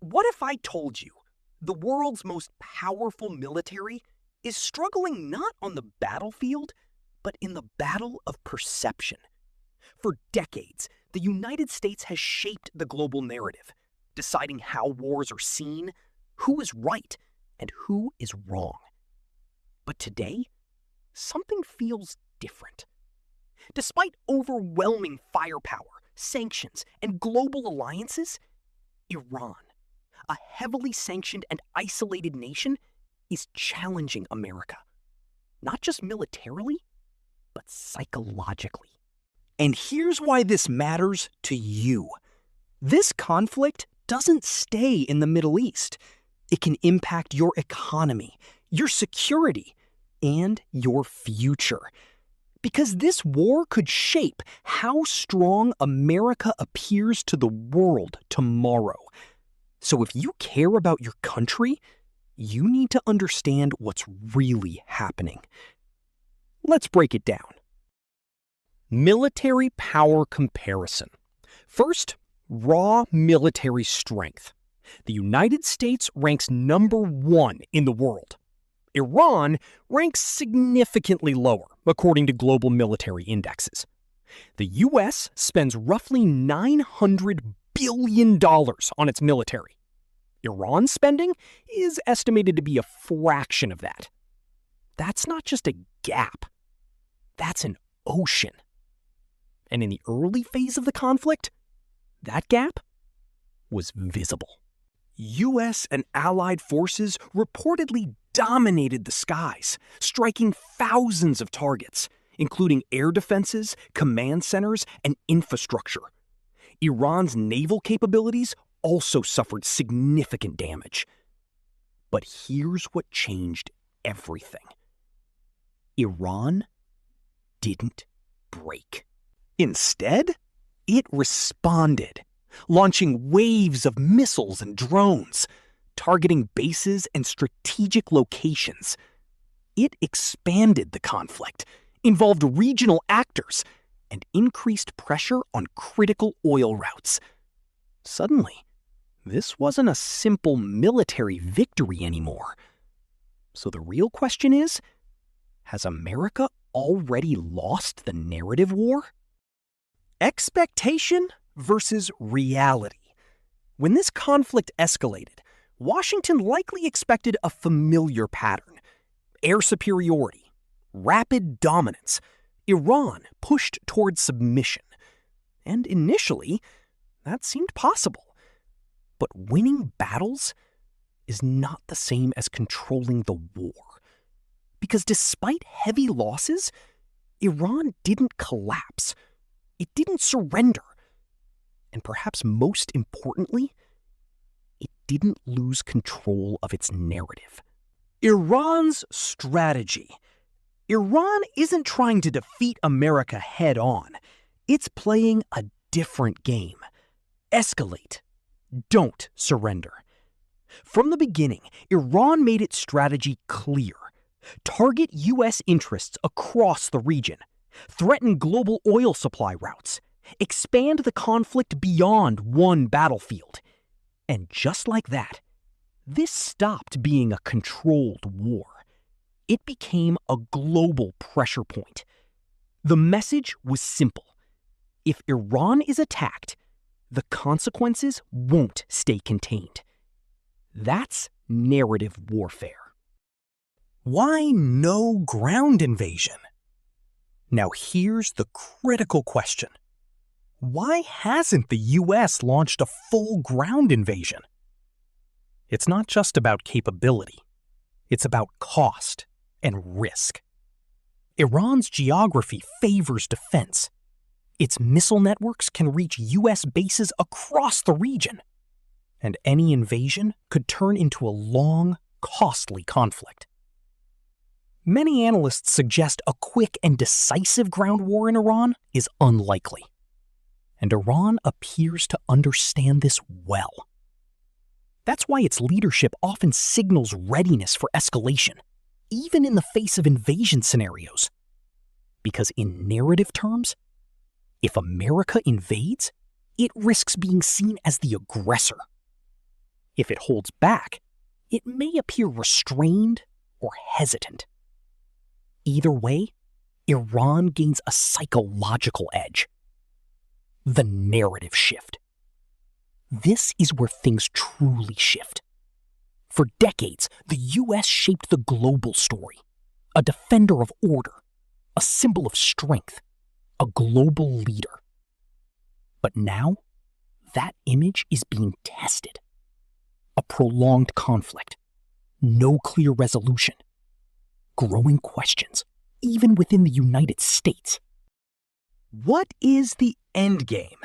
What if I told you the world's most powerful military is struggling not on the battlefield, but in the battle of perception? For decades, the United States has shaped the global narrative, deciding how wars are seen, who is right, and who is wrong. But today, something feels different. Despite overwhelming firepower, sanctions, and global alliances, Iran, a heavily sanctioned and isolated nation, is challenging America. Not just militarily, but psychologically. And here's why this matters to you. This conflict doesn't stay in the Middle East. It can impact your economy, your security, and your future. Because this war could shape how strong America appears to the world tomorrow. So if you care about your country, you need to understand what's really happening. Let's break it down. Military power comparison. First, raw military strength. The United States ranks #1 in the world. Iran ranks significantly lower, according to global military indexes. The U.S. spends roughly $900 billion on its military. Iran's spending is estimated to be a fraction of that. That's not just a gap. That's an ocean. And in the early phase of the conflict, that gap was visible. U.S. and allied forces reportedly dominated the skies, striking thousands of targets, including air defenses, command centers, and infrastructure. Iran's naval capabilities also suffered significant damage. But here's what changed everything. Iran didn't break. Instead, it responded, launching waves of missiles and drones, targeting bases and strategic locations. It expanded the conflict, involved regional actors, and increased pressure on critical oil routes. Suddenly, this wasn't a simple military victory anymore. So the real question is, has America already lost the narrative war? Expectation versus reality. When this conflict escalated, Washington likely expected a familiar pattern: air superiority, rapid dominance. Iran pushed towards submission. And initially, that seemed possible. But winning battles is not the same as controlling the war. Because despite heavy losses, Iran didn't collapse. It didn't surrender. And perhaps most importantly, it didn't lose control of its narrative. Iran's strategy. Iran isn't trying to defeat America head-on. It's playing a different game. Escalate. Don't surrender. From the beginning, Iran made its strategy clear. Target U.S. interests across the region. Threaten global oil supply routes. Expand the conflict beyond one battlefield. And just like that, this stopped being a controlled war. It became a global pressure point. The message was simple. If Iran is attacked, the consequences won't stay contained. That's narrative warfare. Why no ground invasion? Now here's the critical question. Why hasn't the U.S. launched a full ground invasion? It's not just about capability. It's about cost and risk. Iran's geography favors defense. Its missile networks can reach U.S. bases across the region. And any invasion could turn into a long, costly conflict. Many analysts suggest a quick and decisive ground war in Iran is unlikely. And Iran appears to understand this well. That's why its leadership often signals readiness for escalation, even in the face of invasion scenarios. Because in narrative terms, if America invades, it risks being seen as the aggressor. If it holds back, it may appear restrained or hesitant. Either way, Iran gains a psychological edge. The narrative shift. This is where things truly shift. For decades, the US shaped the global story, a defender of order, a symbol of strength, a global leader. But now, that image is being tested. A prolonged conflict, no clear resolution, growing questions, even within the United States. What is the endgame?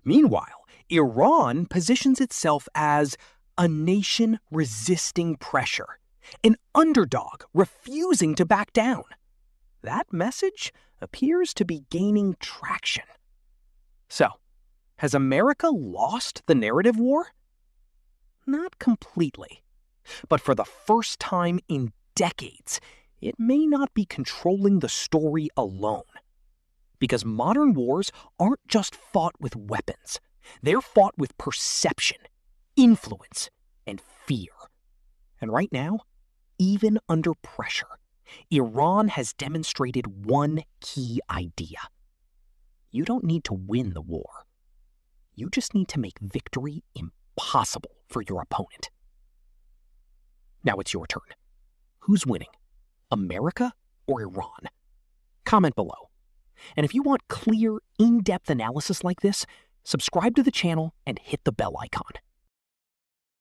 Meanwhile, Iran positions itself as a nation resisting pressure, an underdog refusing to back down. That message appears to be gaining traction. So, has America lost the narrative war? Not completely. But for the first time in decades, it may not be controlling the story alone. Because modern wars aren't just fought with weapons. They're fought with perception, influence, and fear. And right now, even under pressure, Iran has demonstrated one key idea. You don't need to win the war. You just need to make victory impossible for your opponent. Now it's your turn. Who's winning? America or Iran? Comment below. And if you want clear, in-depth analysis like this, subscribe to the channel and hit the bell icon.